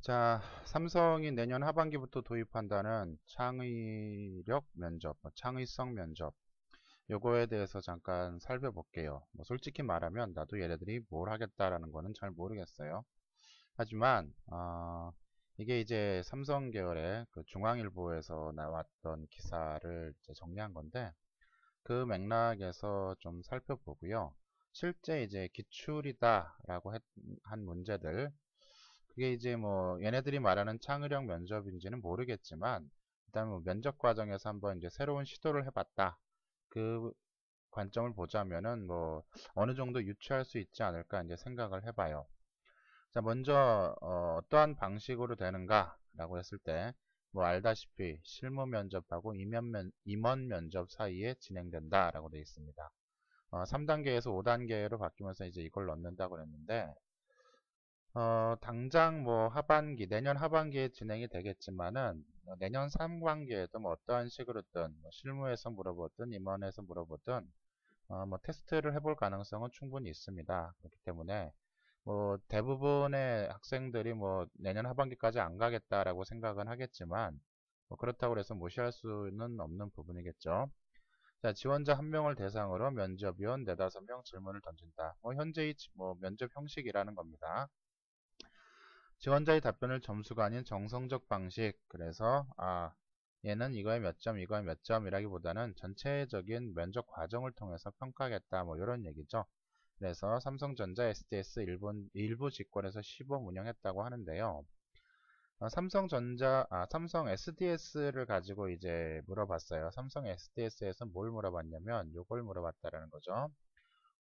자, 삼성이 내년 하반기부터 도입한다는 창의력 면접, 창의성 면접, 요거에 대해서 잠깐 살펴볼게요. 솔직히 말하면 나도 얘네들이 뭘 하겠다라는 거는 잘 모르겠어요. 하지만 이게 이제 삼성 계열의 그 중앙일보에서 나왔던 기사를 이제 정리한 건데, 그 맥락에서 좀 살펴보고요. 실제 이제 기출이다라고 한 문제들, 그게 이제 뭐 얘네들이 말하는 창의력 면접인지는 모르겠지만, 일단 뭐 면접 과정에서 한번 이제 새로운 시도를 해봤다, 그 관점을 보자면은 뭐 어느 정도 유추할 수 있지 않을까 이제 생각을 해봐요. 자, 먼저 어떠한 방식으로 되는가라고 했을 때, 뭐 알다시피 실무 면접하고 임원 면접 사이에 진행된다라고 되어 있습니다. 3단계에서 5단계로 바뀌면서 이제 이걸 넣는다고 그랬는데, 당장 뭐 하반기, 내년 하반기에 진행이 되겠지만은, 내년 상반기에도 뭐 어떠한 식으로든, 뭐 실무에서 물어보든, 임원에서 물어보든, 뭐 테스트를 해볼 가능성은 충분히 있습니다. 그렇기 때문에, 뭐 대부분의 학생들이 뭐 내년 하반기까지 안 가겠다라고 생각은 하겠지만, 뭐 그렇다고 해서 무시할 수는 없는 부분이겠죠. 자, 지원자 한 명을 대상으로 면접위원 네다섯 명 질문을 던진다. 뭐 현재의 뭐 면접 형식이라는 겁니다. 지원자의 답변을 점수가 아닌 정성적 방식. 그래서 얘는 이거에 몇 점, 이거에 몇 점이라기보다는 전체적인 면접 과정을 통해서 평가하겠다, 뭐 이런 얘기죠. 그래서 삼성전자 SDS 일부 직권에서 시범 운영했다고 하는데요. 삼성 SDS를 가지고 이제 물어봤어요. 삼성 SDS에서 뭘 물어봤냐면 요걸 물어봤다라는 거죠.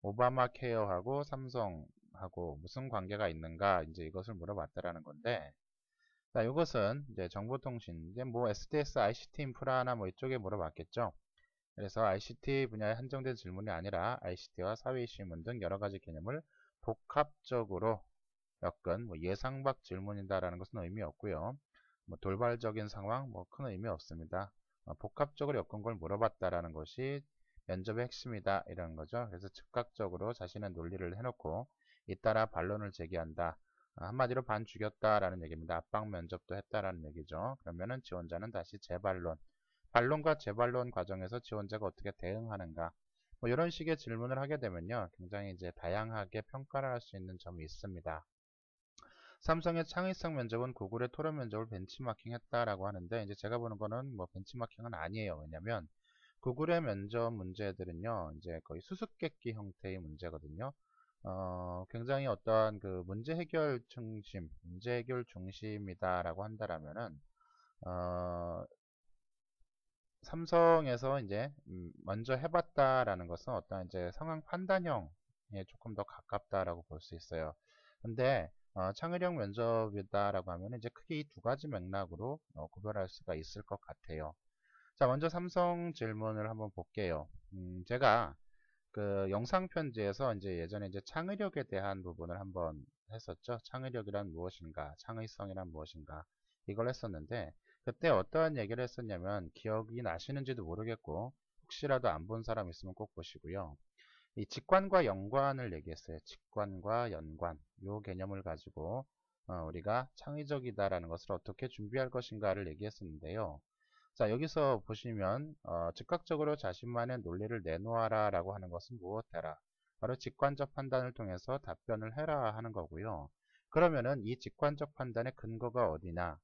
오바마 케어하고 삼성하고 무슨 관계가 있는가, 이제 이것을 물어봤다라는 건데, 자, 이것은 이제 정보통신, 이제 뭐 SDS, ICT 인프라나 뭐 이쪽에 물어봤겠죠. 그래서 ICT 분야에 한정된 질문이 아니라 ICT와 사회 이슈문 등 여러 가지 개념을 복합적으로 엮은 뭐 예상 밖 질문이다라는 것은 의미 없고요. 뭐 돌발적인 상황, 뭐 큰 의미 없습니다. 복합적으로 엮은 걸 물어봤다라는 것이 면접의 핵심이다, 이런 거죠. 그래서 즉각적으로 자신의 논리를 해놓고 잇따라 반론을 제기한다. 한마디로 반 죽였다라는 얘기입니다. 압박 면접도 했다라는 얘기죠. 그러면은 지원자는 다시 재반론, 반론과 재반론 과정에서 지원자가 어떻게 대응하는가, 뭐 이런 식의 질문을 하게 되면요, 굉장히 이제 다양하게 평가를 할 수 있는 점이 있습니다. 삼성의 창의성 면접은 구글의 토론 면접을 벤치마킹 했다라고 하는데, 이제 제가 보는 거는 뭐 벤치마킹은 아니에요. 왜냐면 구글의 면접 문제들은요, 이제 거의 수수께끼 형태의 문제거든요. 굉장히 어떠한 그 문제 해결 중심이다라고 한다라면은, 어, 삼성에서 이제 먼저 해봤다라는 것은 어떤 이제 상황 판단형에 조금 더 가깝다라고 볼 수 있어요. 근데 창의력 면접이다라고 하면 이제 크게 이 두 가지 맥락으로 구별할 수가 있을 것 같아요. 자, 먼저 삼성 질문을 한번 볼게요. 제가 그 영상 편지에서 이제 예전에 이제 창의력에 대한 부분을 한번 했었죠. 창의력이란 무엇인가, 창의성이란 무엇인가, 이걸 했었는데, 그때 어떠한 얘기를 했었냐면, 기억이 나시는지도 모르겠고 혹시라도 안 본 사람 있으면 꼭 보시고요. 이 직관과 연관을 얘기했어요. 직관과 연관, 요 개념을 가지고 우리가 창의적이다라는 것을 어떻게 준비할 것인가를 얘기했었는데요. 자, 여기서 보시면 즉각적으로 자신만의 논리를 내놓아라 라고 하는 것은 무엇해라, 바로 직관적 판단을 통해서 답변을 해라 하는 거고요. 그러면은 이 직관적 판단의 근거가 어디나,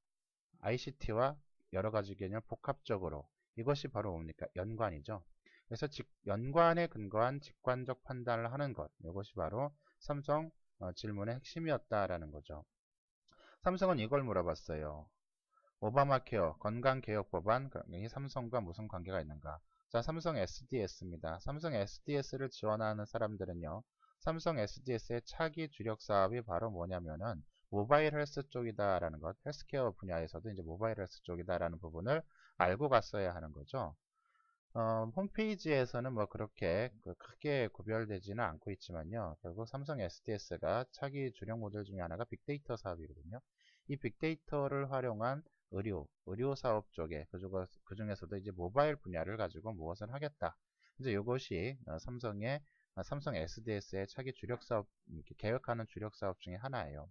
ICT와 여러 가지 개념을 복합적으로, 이것이 바로 뭡니까? 연관이죠. 그래서 연관에 근거한 직관적 판단을 하는 것, 이것이 바로 삼성 질문의 핵심이었다라는 거죠. 삼성은 이걸 물어봤어요. 오바마 케어, 건강개혁 법안, 이 삼성과 무슨 관계가 있는가? 자, 삼성 SDS입니다. 삼성 SDS를 지원하는 사람들은요, 삼성 SDS의 차기 주력 사업이 바로 뭐냐면은, 모바일 헬스 쪽이다라는 것, 헬스케어 분야에서도 이제 모바일 헬스 쪽이다라는 부분을 알고 갔어야 하는 거죠. 홈페이지에서는 뭐 그렇게 크게 구별되지는 않고 있지만요. 결국 삼성 SDS가 차기 주력 모델 중에 하나가 빅데이터 사업이거든요. 이 빅데이터를 활용한 의료 사업 쪽에, 그 중에서도 이제 모바일 분야를 가지고 무엇을 하겠다. 이제 이것이 삼성 SDS의 차기 주력 사업, 계획하는 주력 사업 중에 하나예요.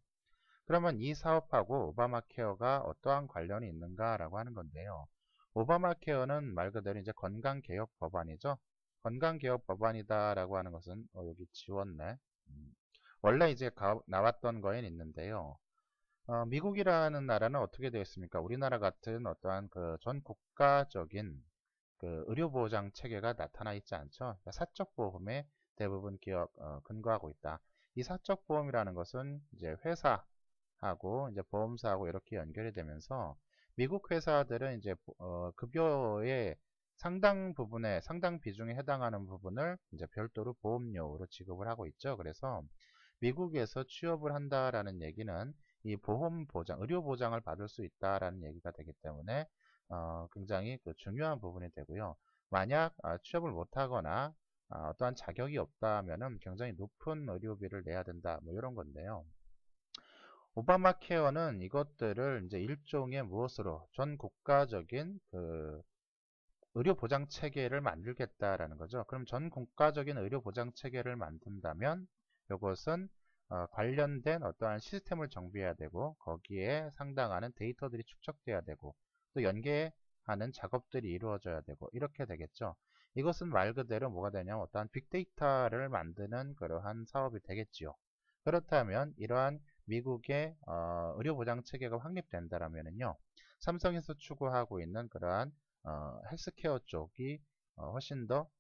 그러면 이 사업하고 오바마 케어가 어떠한 관련이 있는가라고 하는 건데요. 오바마 케어는 말 그대로 이제 건강개혁 법안이죠. 건강개혁 법안이다라고 하는 것은 여기 지웠네. 원래 이제 나왔던 거엔 있는데요. 미국이라는 나라는 어떻게 되어 있습니까? 우리나라 같은 어떠한 그 전 국가적인 그 의료보장 체계가 나타나 있지 않죠. 그러니까 사적보험에 대부분 근거하고 있다. 이 사적보험이라는 것은 이제 회사하고 이제 보험사하고 이렇게 연결이 되면서 미국 회사들은 이제 급여의 상당 부분에 상당 비중에 해당하는 부분을 이제 별도로 보험료로 지급을 하고 있죠. 그래서 미국에서 취업을 한다라는 얘기는 이 보험 보장, 의료 보장을 받을 수 있다라는 얘기가 되기 때문에 굉장히 그 중요한 부분이 되고요. 만약 취업을 못하거나 어떠한 자격이 없다면은 굉장히 높은 의료비를 내야 된다. 뭐 이런 건데요. 오바마 케어는 이것들을 이제 일종의 무엇으로 전 국가적인 그 의료 보장 체계를 만들겠다라는 거죠. 그럼 전 국가적인 의료 보장 체계를 만든다면 이것은 관련된 어떠한 시스템을 정비해야 되고 거기에 상당한 데이터들이 축적돼야 되고 또 연계하는 작업들이 이루어져야 되고 이렇게 되겠죠. 이것은 말 그대로 뭐가 되냐면 어떠한 빅데이터를 만드는 그러한 사업이 되겠지요. 그렇다면 이러한 미국의 의료 보장 체계가 확립된다면요. 삼성에서 추구하고 있는 그러한 헬스케어 쪽이 훨씬 더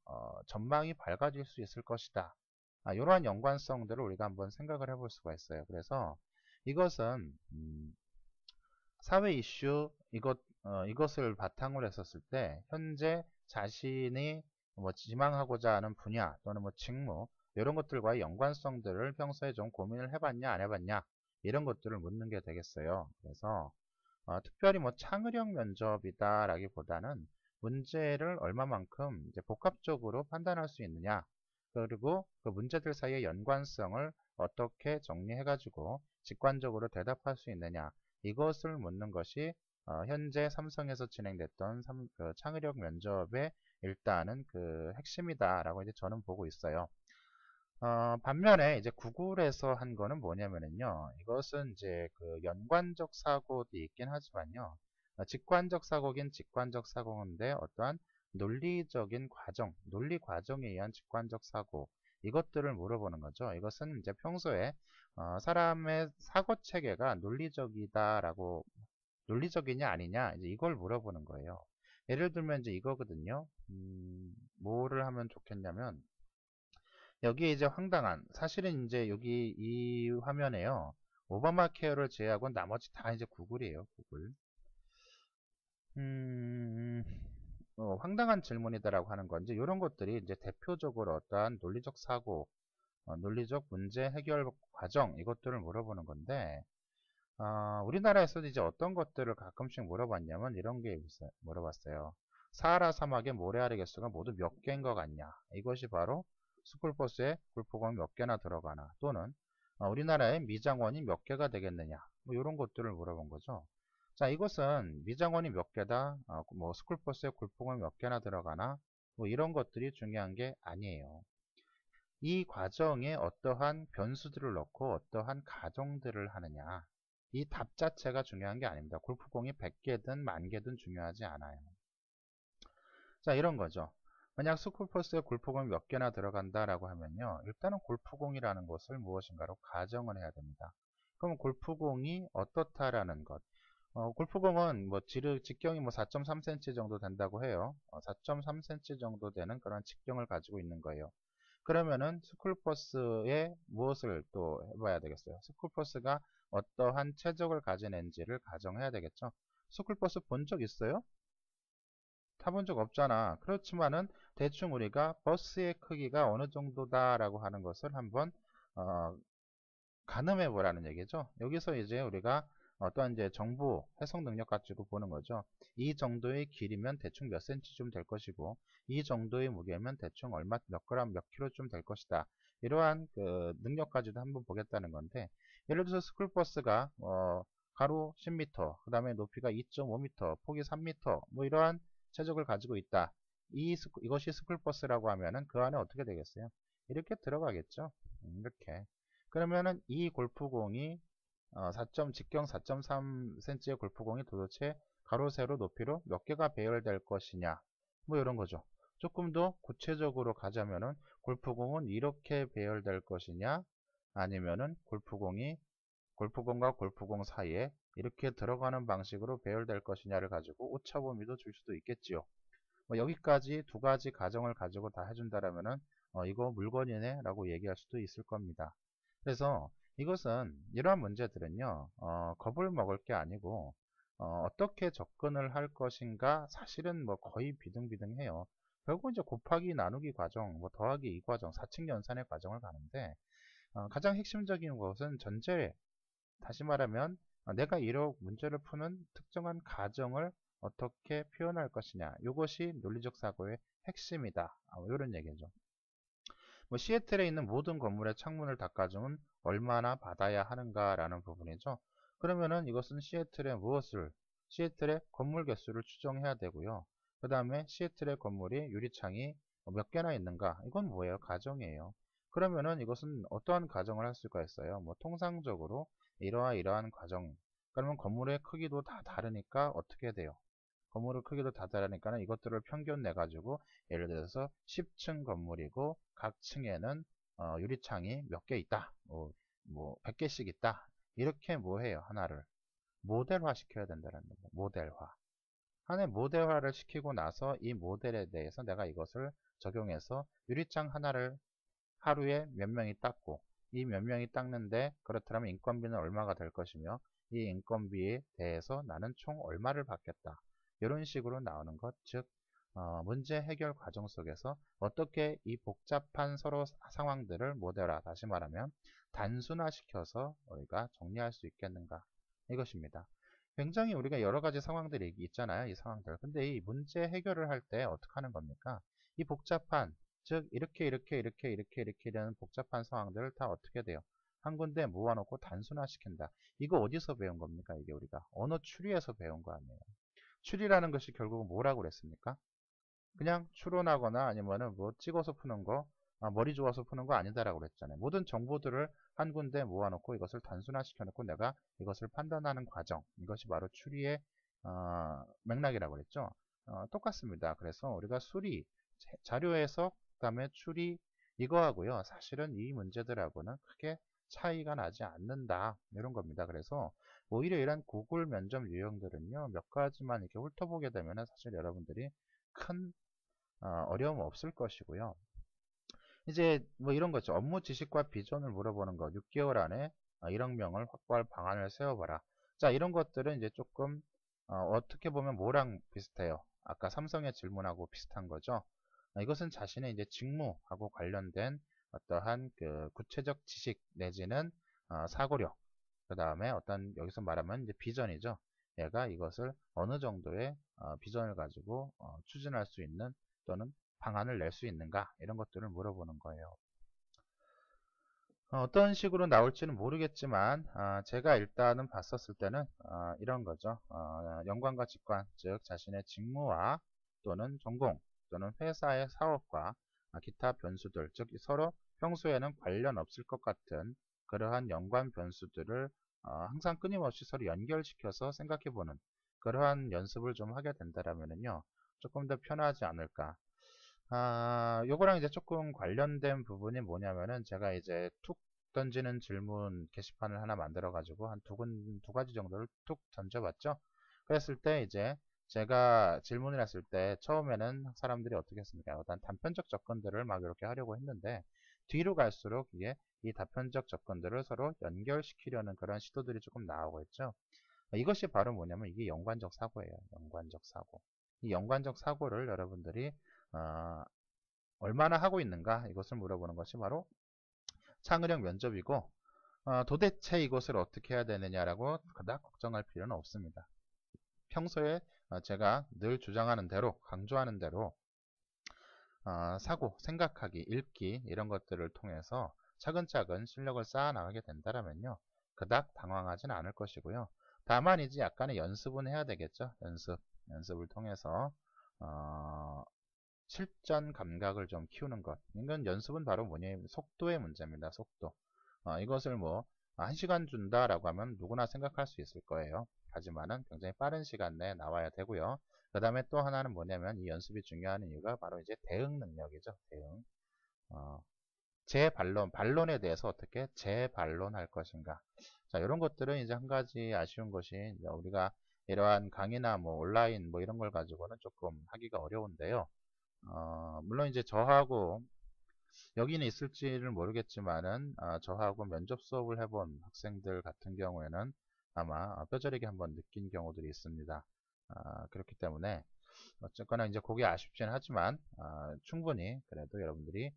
전망이 밝아질 수 있을 것이다. 이러한 연관성들을 우리가 한번 생각을 해볼 수가 있어요. 그래서 이것은 사회 이슈 이것을 바탕으로 했었을 때 현재 자신이 뭐 지망하고자 하는 분야 또는 뭐 직무 이런 것들과의 연관성들을 평소에 좀 고민을 해봤냐 안 해봤냐 이런 것들을 묻는 게 되겠어요. 그래서 특별히 뭐 창의력 면접이다라기보다는 문제를 얼마만큼 이제 복합적으로 판단할 수 있느냐, 그리고 그 문제들 사이의 연관성을 어떻게 정리해가지고 직관적으로 대답할 수 있느냐, 이것을 묻는 것이 현재 삼성에서 진행됐던 그 창의력 면접의 일단은 그 핵심이다라고 이제 저는 보고 있어요. 반면에 이제 구글에서 한 거는 뭐냐면은요. 이것은 이제 그 연관적 사고도 있긴 하지만요. 직관적 사고긴 직관적 사고인데 어떠한 논리적인 과정, 논리 과정에 의한 직관적 사고 이것들을 물어보는 거죠. 이것은 이제 평소에 사람의 사고 체계가 논리적이다라고 논리적이냐 아니냐 이제 이걸 물어보는 거예요. 예를 들면 이제 이거거든요. 뭐를 하면 좋겠냐면 여기에 이제 황당한 사실은 이제 여기 이 화면에요. 오바마 케어를 제외하고 나머지 다 이제 구글이에요. 구글. 음, 황당한 질문이다라고 하는 건 이제 이런 것들이 이제 대표적으로 어떠한 논리적 사고, 논리적 문제 해결 과정 이것들을 물어보는 건데 우리나라에서도 이제 어떤 것들을 가끔씩 물어봤냐면 이런 게 물어봤어요. 사하라 사막의 모래알의 개수가 모두 몇 개인 것 같냐? 이것이 바로 스쿨버스에 굴포공이 몇 개나 들어가나 또는 우리나라의 미장원이 몇 개가 되겠느냐? 뭐 이런 것들을 물어본 거죠. 자, 이것은 미장원이 몇 개다, 뭐 스쿨버스에 굴포공이 몇 개나 들어가나 뭐 이런 것들이 중요한 게 아니에요. 이 과정에 어떠한 변수들을 넣고 어떠한 가정들을 하느냐. 이 답 자체가 중요한 게 아닙니다. 골프공이 100개든 10,000개든 중요하지 않아요. 자, 이런 거죠. 만약 스쿨버스에 골프공이 몇 개나 들어간다라고 하면요. 일단은 골프공이라는 것을 무엇인가로 가정을 해야 됩니다. 그럼 골프공이 어떻다라는 것. 골프공은 뭐 직경이 뭐 4.3cm 정도 된다고 해요. 4.3cm 정도 되는 그런 직경을 가지고 있는 거예요. 그러면은 스쿨버스에 무엇을 또 해봐야 되겠어요? 스쿨버스가 어떠한 체적을 가진 엔지를 가정해야 되겠죠? 스쿨버스 본 적 있어요? 타본 적 없잖아. 그렇지만은 대충 우리가 버스의 크기가 어느 정도다라고 하는 것을 한번 어, 가늠해 보라는 얘기죠. 여기서 이제 우리가 어떠한 이제 정보 해석 능력 가지고 보는 거죠. 이 정도의 길이면 대충 몇 cm쯤 될 것이고 이 정도의 무게면 대충 얼마 몇 그램 몇 킬로쯤 될 것이다. 이러한 그 능력 가지고 한번 보겠다는 건데 예를 들어서 스쿨버스가 가로 10m 그 다음에 높이가 2.5m 폭이 3m 뭐 이러한 체적을 가지고 있다. 이것이 스쿨버스라고 하면은 그 안에 어떻게 되겠어요? 이렇게 들어가겠죠. 이렇게. 그러면은 이 골프공이 직경 4.3cm의 골프공이 도대체 가로 세로 높이로 몇 개가 배열될 것이냐, 뭐 이런 거죠. 조금 더 구체적으로 가자면은 골프공은 이렇게 배열될 것이냐, 아니면은 골프공과 골프공 사이에 이렇게 들어가는 방식으로 배열될 것이냐를 가지고 오차범위도 줄 수도 있겠지요. 뭐 여기까지 두 가지 가정을 가지고 다 해준다라면은 이거 물건이네 라고 얘기할 수도 있을 겁니다. 그래서 이것은 이러한 문제들은요 겁을 먹을 게 아니고 떻게 접근을 할 것인가, 사실은 뭐 거의 비등비등해요. 결국 이제 곱하기 나누기 과정, 뭐 더하기 이 과정, 사칙 연산의 과정을 가는데 가장 핵심적인 것은 전제, 다시 말하면 내가 이런 문제를 푸는 특정한 가정을 어떻게 표현할 것이냐, 이것이 논리적 사고의 핵심이다, 이런 얘기죠. 뭐 시애틀에 있는 모든 건물의 창문을 닦아주면 얼마나 받아야 하는가 라는 부분이죠. 그러면은 이것은 시애틀의 건물 개수를 추정해야 되고요. 그 다음에 시애틀의 건물이 유리창이 몇 개나 있는가, 이건 뭐예요? 가정이에요. 그러면은 이것은 어떠한 가정을 할 수가 있어요? 뭐 통상적으로 이러한 가정, 그러면 건물의 크기도 다 다르니까 어떻게 돼요? 건물의 크기도 다 다르니까 이것들을 평균 내가지고 예를 들어서 10층 건물이고 각 층에는 유리창이 몇 개 있다, 뭐 100개씩 있다, 이렇게 뭐 해요? 하나를 모델화 시켜야 된다는 거예요. 모델화. 하나의 모델화를 시키고 나서 이 모델에 대해서 내가 이것을 적용해서 유리창 하나를 하루에 몇 명이 닦고, 이 몇 명이 닦는데 그렇다면 인건비는 얼마가 될 것이며, 이 인건비에 대해서 나는 총 얼마를 받겠다, 이런 식으로 나오는 것, 즉 문제 해결 과정 속에서 어떻게 이 복잡한 서로 상황들을 모델화, 다시 말하면 단순화시켜서 우리가 정리할 수 있겠는가, 이것입니다. 굉장히 우리가 여러 가지 상황들이 있잖아요. 이 상황들. 근데 이 문제 해결을 할 때 어떻게 하는 겁니까? 이 복잡한, 즉 이렇게 되는 복잡한 상황들을 다 어떻게 돼요? 한 군데 모아놓고 단순화시킨다. 이거 어디서 배운 겁니까? 이게 우리가 언어 추리에서 배운 거 아니에요. 추리라는 것이 결국은 뭐라고 그랬습니까? 그냥 추론하거나 아니면은 뭐 찍어서 푸는 거, 머리 좋아서 푸는 거 아니다라고 그랬잖아요. 모든 정보들을 한 군데 모아놓고 이것을 단순화시켜 놓고 내가 이것을 판단하는 과정, 이것이 바로 추리의 맥락이라고 그랬죠. 똑같습니다. 그래서 우리가 수리, 자료 해석, 그다음에 추리, 이거하고요, 사실은 이 문제들하고는 크게 차이가 나지 않는다, 이런 겁니다. 그래서 오히려 이런 구글 면접 유형들은요, 몇 가지만 이렇게 훑어보게 되면 사실 여러분들이 큰 어려움 없을 것이고요. 이제 뭐 이런 거죠. 업무 지식과 비전을 물어보는 거. 6개월 안에 1억명을 확보할 방안을 세워봐라. 자, 이런 것들은 이제 조금 떻게 보면 뭐랑 비슷해요? 아까 삼성의 질문하고 비슷한 거죠. 이것은 자신의 이제 직무하고 관련된 어떠한 그 구체적 지식 내지는 사고력, 그 다음에 어떤 여기서 말하면 이제 비전이죠. 얘가 이것을 어느 정도의 비전을 가지고 추진할 수 있는 또는 방안을 낼 수 있는가, 이런 것들을 물어보는 거예요. 어떤 식으로 나올지는 모르겠지만 제가 일단은 봤었을 때는 이런 거죠. 연관과 직관, 즉 자신의 직무와 또는 전공 또는 회사의 사업과 기타 변수들, 즉 서로 평소에는 관련 없을 것 같은 그러한 연관 변수들을 항상 끊임없이 서로 연결시켜서 생각해보는 그러한 연습을 좀 하게 된다면요, 조금 더 편하지 않을까. 요거랑 이제 조금 관련된 부분이 뭐냐면은 제가 이제 툭 던지는 질문 게시판을 하나 만들어 가지고 한 두 가지 정도를 툭 던져봤죠. 그랬을 때 이제 제가 질문을 했을 때 처음에는 사람들이 어떻게 했습니까? 어떤 단편적 접근들을 막 이렇게 하려고 했는데 뒤로 갈수록 이게 이 단편적 접근들을 서로 연결시키려는 그런 시도들이 조금 나오고 있죠. 이것이 바로 뭐냐면 이게 연관적 사고예요. 연관적 사고. 이 연관적 사고를 여러분들이 어, 얼마나 하고 있는가, 이것을 물어보는 것이 바로 창의력 면접이고, 도대체 이것을 어떻게 해야 되느냐라고 그닥 걱정할 필요는 없습니다. 평소에 제가 늘 주장하는 대로, 강조하는 대로 사고, 생각하기, 읽기 이런 것들을 통해서 차근차근 실력을 쌓아 나가게 된다면요, 그닥 당황하지는 않을 것이고요. 다만 이제 약간의 연습은 해야 되겠죠. 연습을 통해서 실전 감각을 좀 키우는 것. 이건 연습은 바로 뭐냐면 속도의 문제입니다. 속도. 이것을 뭐 1시간 준다라고 하면 누구나 생각할 수 있을 거예요. 하지만은 굉장히 빠른 시간 내에 나와야 되고요. 그 다음에 또 하나는 뭐냐면 이 연습이 중요한 이유가 바로 이제 대응 능력이죠. 대응. 어, 반론에 대해서 어떻게 재반론할 것인가. 자, 이런 것들은 이제 한 가지 아쉬운 것이 이제 우리가 이러한 강의나 뭐 온라인 뭐 이런 걸 가지고는 조금 하기가 어려운데요. 물론 이제 저하고 여기는 있을지를 모르겠지만은 저하고 면접 수업을 해본 학생들 같은 경우에는 아마 뼈저리게 한번 느낀 경우들이 있습니다. 그렇기 때문에 어쨌거나 이제 그게 아쉽긴 하지만 충분히 그래도 여러분들이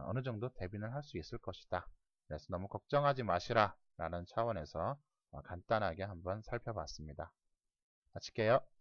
어느 정도 대비는 할 수 있을 것이다. 그래서 너무 걱정하지 마시라 라는 차원에서 간단하게 한번 살펴봤습니다. 마칠게요.